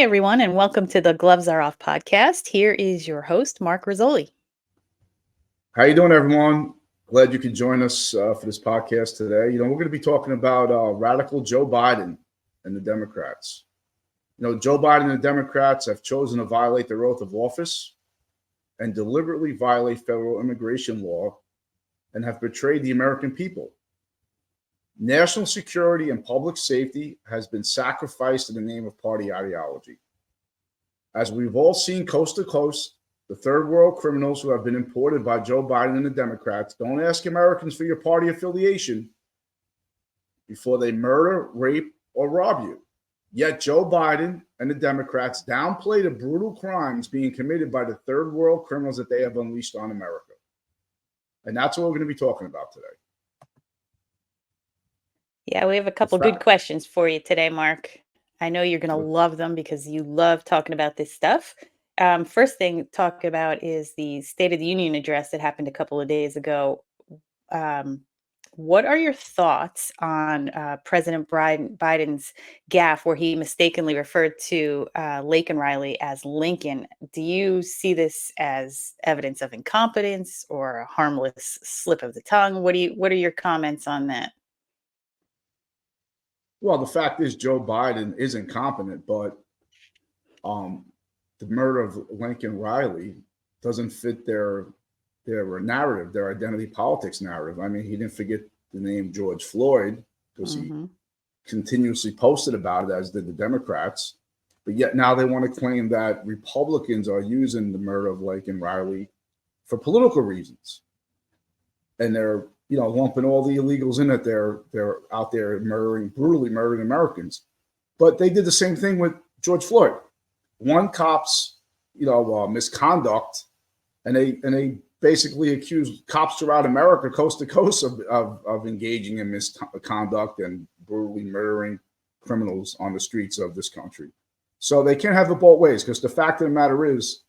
everyone, and welcome to the Gloves Are Off podcast. Here is your host, Mark Rizzoli. How you doing, everyone? Glad you could join us for this podcast today. We're going to be talking about radical Joe Biden and the Democrats. Joe Biden and the Democrats have chosen to violate their oath of office and deliberately violate federal immigration law and have betrayed the American people. National security and public safety has been sacrificed in the name of party ideology. As we've all seen coast to coast, the third world criminals who have been imported by Joe Biden and the Democrats don't ask Americans for your party affiliation before they murder, rape, or rob you. Yet Joe Biden and the Democrats downplay the brutal crimes being committed by the third world criminals that they have unleashed on America. And that's what we're going to be talking about today. Yeah, we have a couple good questions for you today, Mark. I know you're going to love them because you love talking about this stuff. First thing to talk about is the State of the Union address that happened a couple of days ago. What are your thoughts on President Biden's gaffe where he mistakenly referred to Laken Riley as Lincoln? Do you see this as evidence of incompetence or a harmless slip of the tongue? What are your comments on that? Well, the fact is Joe Biden is incompetent, but the murder of Lincoln Riley doesn't fit their narrative, their identity politics narrative. I mean, he didn't forget the name George Floyd because he continuously posted about it, as did the Democrats. But yet now they want to claim that Republicans are using the murder of Lincoln Riley for political reasons. And they're lumping all the illegals in it. They're out there brutally murdering Americans. But they did the same thing with George Floyd. One cop's, misconduct, and they basically accused cops throughout America, coast to coast, of engaging in misconduct and brutally murdering criminals on the streets of this country. So they can't have it both ways, because the fact of the matter is,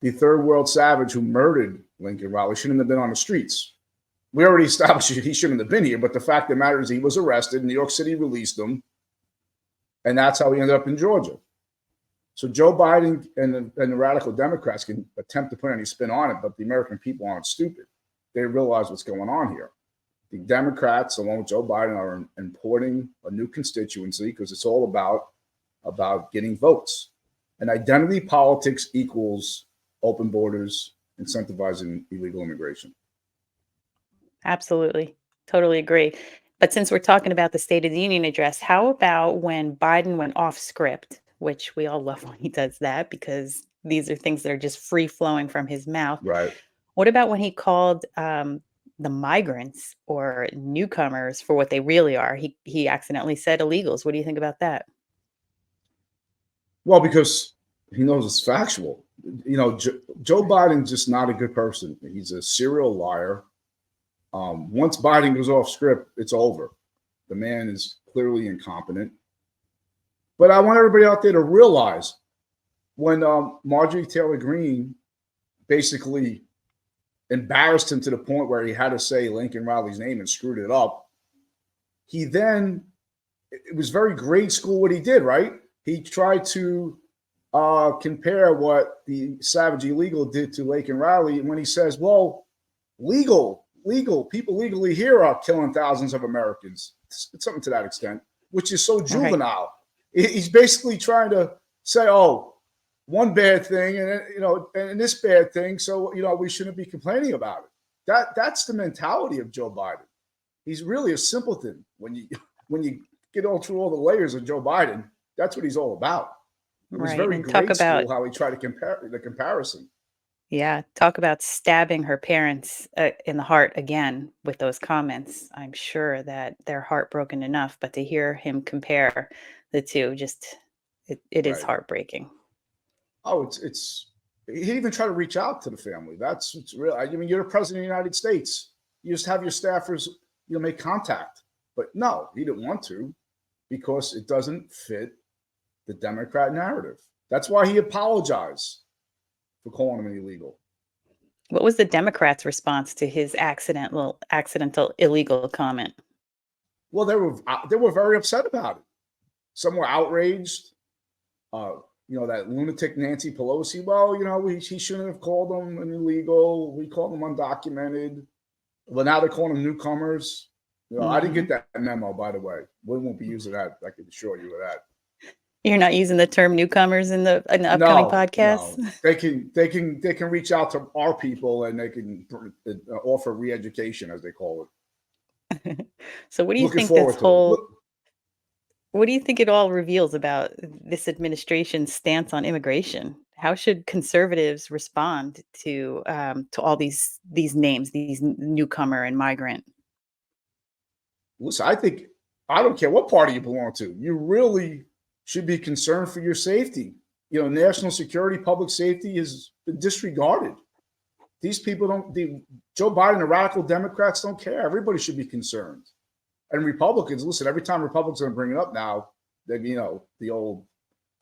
the third world savage who murdered Lincoln Riley shouldn't have been on the streets. We already established he shouldn't have been here, but the fact of the matter is he was arrested. New York City released him, and that's how he ended up in Georgia. So Joe Biden and the radical Democrats can attempt to put any spin on it, but the American people aren't stupid. They realize what's going on here. The Democrats, along with Joe Biden, are importing a new constituency because it's all about getting votes. And identity politics equals open borders, incentivizing illegal immigration. Absolutely. Totally agree. But since we're talking about the State of the Union address, how about when Biden went off script, which we all love when he does that because these are things that are just free flowing from his mouth. Right. What about when he called the migrants or newcomers for what they really are? He accidentally said illegals. What do you think about that? Well, because he knows it's factual. Joe Biden's just not a good person. He's a serial liar. Once Biden goes off script, it's over. The man is clearly incompetent. But I want everybody out there to realize when Marjorie Taylor Greene basically embarrassed him to the point where he had to say Lincoln Riley's name and screwed it up, it was very grade school what he did, right? He tried to compare what the savage illegal did to Lincoln Riley. And when he says, well, legal, people legally here are killing thousands of Americans. It's something to that extent, which is so juvenile. Right. He's basically trying to say, oh, one bad thing and this bad thing. So, we shouldn't be complaining about it. That's the mentality of Joe Biden. He's really a simpleton. When you get all through all the layers of Joe Biden, that's what he's all about. It was very great school how he tried to compare the comparison. Yeah. Talk about stabbing her parents in the heart again with those comments. I'm sure that they're heartbroken enough, but to hear him compare the two, it is heartbreaking. Oh, he even tried to reach out to the family. It's real. I mean, you're the president of the United States. You just have your staffers, make contact. But no, he didn't want to because it doesn't fit the Democrat narrative. That's why he apologized for calling him illegal. What was the Democrats' response to his accidental illegal comment? Well, they were very upset about it. Some were outraged. Uh, that lunatic Nancy Pelosi. Well, he shouldn't have called them an illegal. We called them undocumented. Well, now they're calling them newcomers. I didn't get that memo, by the way. We won't be using that. I can assure you of that. You're not using the term newcomers in the upcoming podcasts? No. They can reach out to our people and they can offer re-education, as they call it. So what do you Looking think this whole Look, what do you think it all reveals about this administration's stance on immigration? How should conservatives respond to all these names, these newcomer and migrant? Listen, I don't care what party you belong to. You really should be concerned for your safety. National security, public safety has been disregarded. These people Joe Biden, the radical Democrats don't care. Everybody should be concerned. And Republicans, listen, every time Republicans are bring it up now, then, the old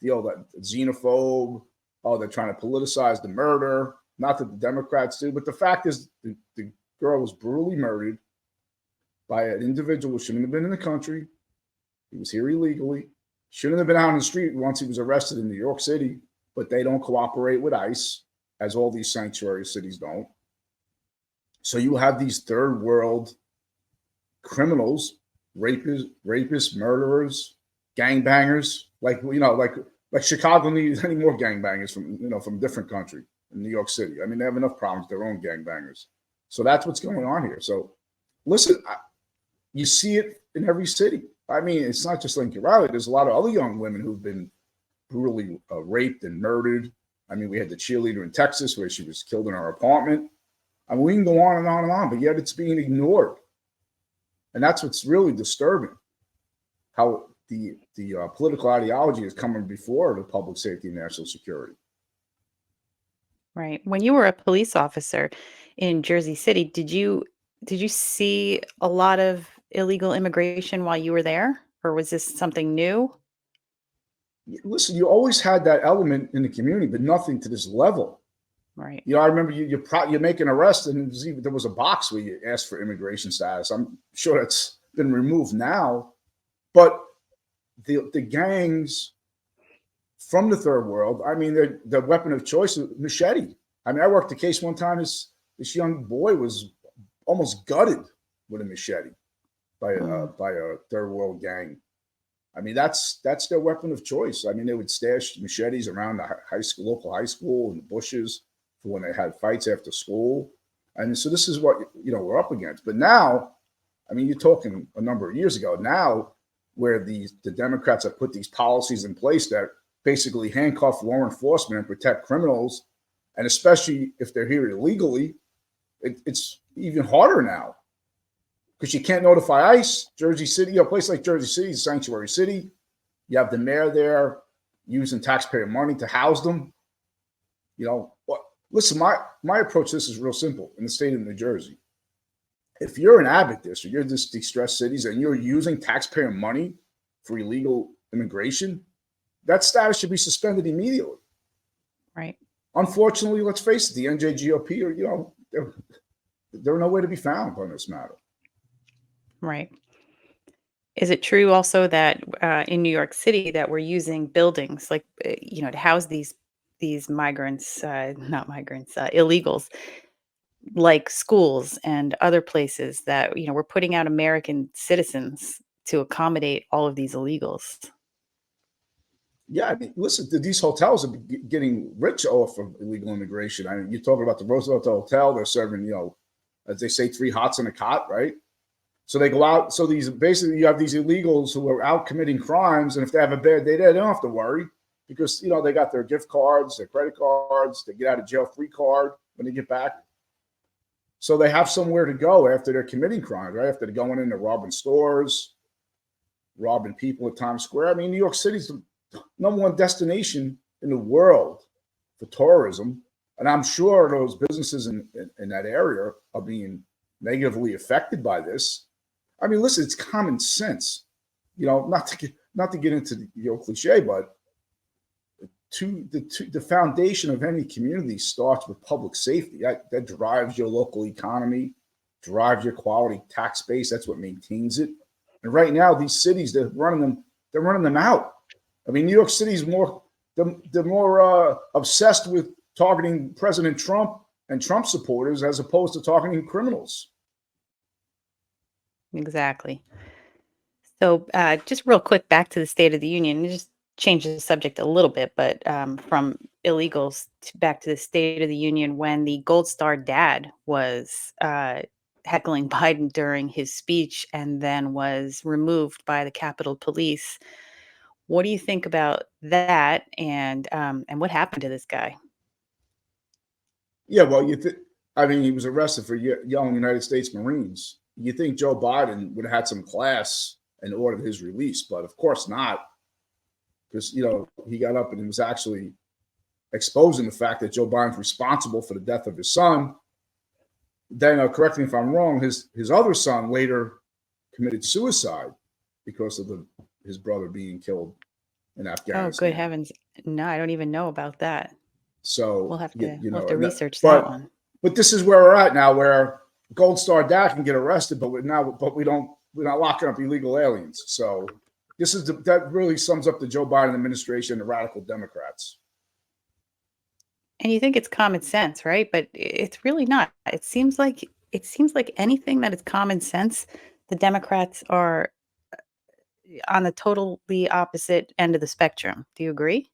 xenophobe, they're trying to politicize the murder. Not that the Democrats do, but the fact is the girl was brutally murdered by an individual who shouldn't have been in the country. He was here illegally. Shouldn't have been out on the street once he was arrested in New York City, but they don't cooperate with ICE, as all these sanctuary cities don't. So you have these third world criminals, rapists, murderers, gangbangers. Like Chicago needs any more gangbangers from a different country in New York City. I mean, they have enough problems with their own gangbangers. So that's what's going on here. So listen, you see it in every city. I mean, it's not just Lincoln Riley. There's a lot of other young women who've been brutally raped and murdered. I mean, we had the cheerleader in Texas where she was killed in her apartment. I mean, we can go on and on and on, but yet it's being ignored. And that's what's really disturbing, how the political ideology is coming before the public safety and national security. Right. When you were a police officer in Jersey City, did you see a lot of illegal immigration while you were there, or was this something new? Listen, you always had that element in the community, but nothing to this level. Right. I remember you make an arrest, and there was a box where you asked for immigration status. I'm sure that's been removed now, but the gangs from the third world, I mean, the weapon of choice is machete. I mean, I worked a case one time. This young boy was almost gutted with a machete by a third world gang. I mean, that's their weapon of choice. I mean, they would stash machetes around the local high school in the bushes for when they had fights after school. And so this is what we're up against. But now, I mean, you're talking a number of years ago now, where the Democrats have put these policies in place that basically handcuff law enforcement and protect criminals, and especially if they're here illegally, it's even harder now because you can't notify ICE. Jersey City, a place like Jersey City is a sanctuary city. You have the mayor there using taxpayer money to house them. Listen, my approach to this is real simple in the state of New Jersey. If you're an Abbott district, you're this distressed cities, and you're using taxpayer money for illegal immigration, that status should be suspended immediately. Right. Unfortunately, let's face it, the NJGOP are, they're nowhere to be found on this matter. Right. Is it true also that in New York City that we're using buildings like to house these migrants, not migrants, illegals, like schools and other places that we're putting out American citizens to accommodate all of these illegals? Yeah, I mean, listen, these hotels are getting rich off of illegal immigration. I mean, you're talking about the Roosevelt Hotel. They're serving, as they say, 3 hots in a cot, right? So they go out. So you have these illegals who are out committing crimes, and if they have a bad day there, they don't have to worry because they got their gift cards, their credit cards, they get out of jail free card when they get back. So they have somewhere to go after they're committing crimes, right? After they're going in, they're robbing stores, robbing people at Times Square. I mean, New York City's the number one destination in the world for tourism. And I'm sure those businesses in that area are being negatively affected by this. I mean, listen, it's common sense, not to get into the cliche, but the foundation of any community starts with public safety. That drives your local economy, drives your quality tax base. That's what maintains it. And right now, these cities, they're running them out. I mean, New York City is more the more obsessed with targeting President Trump and Trump supporters as opposed to targeting criminals. Exactly. So, just real quick, back to the State of the Union. Just change the subject a little bit, but from illegals back to the State of the Union, when the Gold Star dad was heckling Biden during his speech and then was removed by the Capitol Police. What do you think about that? And what happened to this guy? Yeah, well, I mean, he was arrested for yelling United States Marines. You think Joe Biden would have had some class and ordered his release, but of course not, because he got up and he was actually exposing the fact that Joe Biden's responsible for the death of his son. Then, correct me if I'm wrong, his other son later committed suicide because of his brother being killed in Afghanistan. Oh, good heavens! No, I don't even know about that. So we'll have to research that one. But this is where we're at now, where Gold Star dad can get arrested, but we're not locking up illegal aliens. So that really sums up the Joe Biden administration and the radical Democrats. And you think it's common sense, right? But it's really not. It seems like anything that is common sense, the Democrats are on the totally opposite end of the spectrum. Do you agree?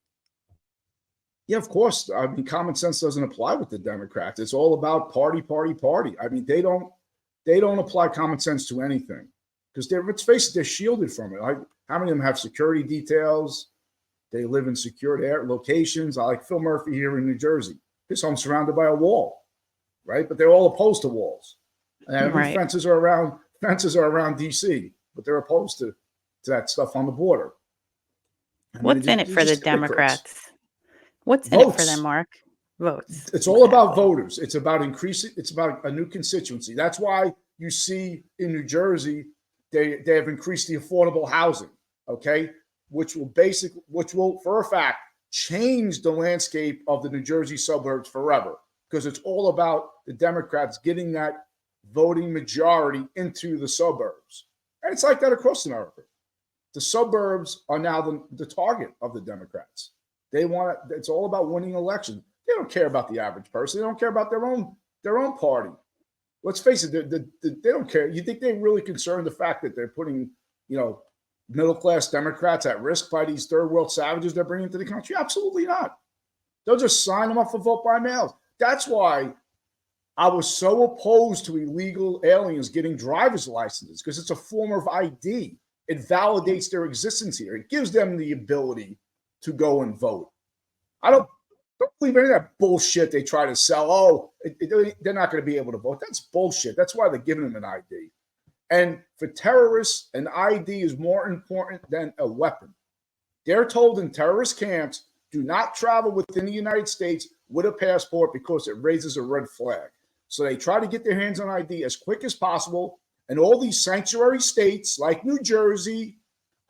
Yeah, of course. I mean, common sense doesn't apply with the Democrats. It's all about party, party, party. I mean, they don't apply common sense to anything because let's face it, they're shielded from it. Like, how many of them have security details? They live in secured locations. I like Phil Murphy here in New Jersey. His home's surrounded by a wall, right? But they're all opposed to walls. And right. fences are around D.C., but they're opposed to that stuff on the border. What's in it for the Democrats? What's in it for them, Mark? Votes. It's all about voters. It's about increasing. It's about a new constituency. That's why you see in New Jersey they have increased the affordable housing. Okay, which will for a fact change the landscape of the New Jersey suburbs forever, because it's all about the Democrats getting that voting majority into the suburbs. And it's like that across America. The suburbs are now the target of the Democrats. It's all about winning elections. They don't care about the average person. They don't care about their own party. Let's face it, they don't care. You think they're really concerned the fact that they're putting, middle-class Democrats at risk by these third world savages they're bringing to the country? Absolutely not. They'll just sign them up for vote by mail. That's why I was so opposed to illegal aliens getting driver's licenses, because it's a form of ID. It validates their existence here. It gives them the ability to go and vote. I don't believe any of that bullshit they try to sell. Oh, they're not going to be able to vote. That's bullshit. That's why they're giving them an ID. And for terrorists, an ID is more important than a weapon. They're told in terrorist camps, do not travel within the United States with a passport because it raises a red flag. So they try to get their hands on ID as quick as possible. And all these sanctuary states like New Jersey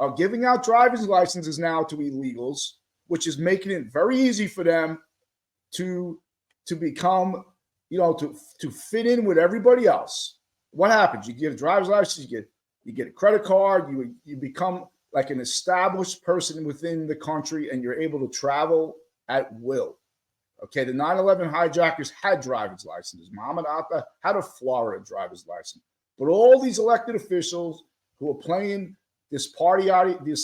are giving out driver's licenses now to illegals, which is making it very easy for them to become, to fit in with everybody else. What happens? You get a driver's license, you get a credit card, you become like an established person within the country, and you're able to travel at will. Okay, the 9/11 hijackers had driver's licenses. Muhammad Atta had a Florida driver's license. But all these elected officials who are playing this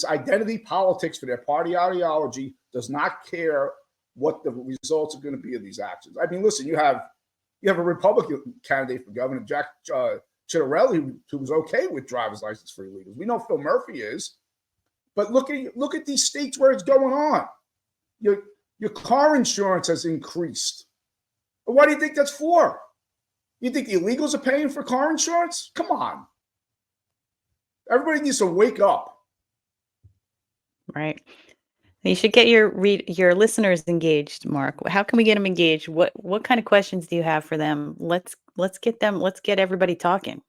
identity politics for their party ideology does not care what the results are going to be of these actions. I mean, listen, you have a Republican candidate for governor, Jack Ciattarelli, who was okay with driver's license for illegals. We know Phil Murphy is. But look at these states where it's going on. Your car insurance has increased. Why do you think that's for? You think the illegals are paying for car insurance? Come on. Everybody needs to wake up. Right. You should get your listeners engaged, Mark. How can we get them engaged? What kind of questions do you have for them? Let's get everybody talking.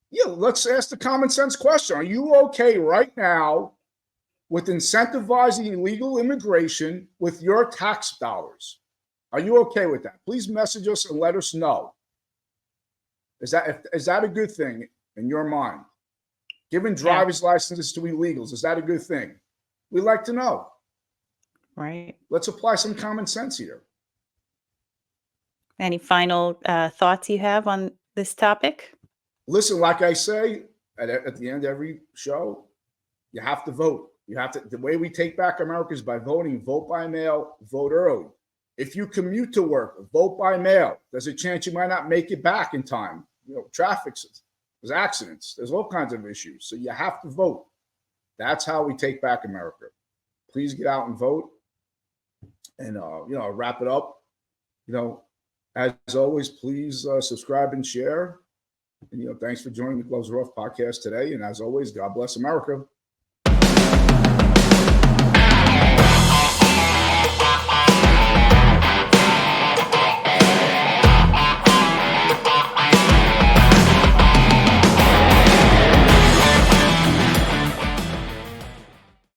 Yeah, let's ask the common sense question. Are you okay right now with incentivizing illegal immigration with your tax dollars? Are you okay with that? Please message us and let us know. Is that a good thing in your mind? Giving driver's licenses to illegals, is that a good thing? We'd like to know. Right. Let's apply some common sense here. Any final thoughts you have on this topic? Listen, like I say at the end of every show, you have to vote. You have to. The way we take back America is by voting. Vote by mail. Vote early. If you commute to work, vote by mail. There's a chance you might not make it back in time. Traffic, there's accidents. There's all kinds of issues. So you have to vote. That's how we take back America. Please get out and vote. And wrap it up. As always, please subscribe and share. And thanks for joining the Gloves Are Off podcast today. And as always, God bless America.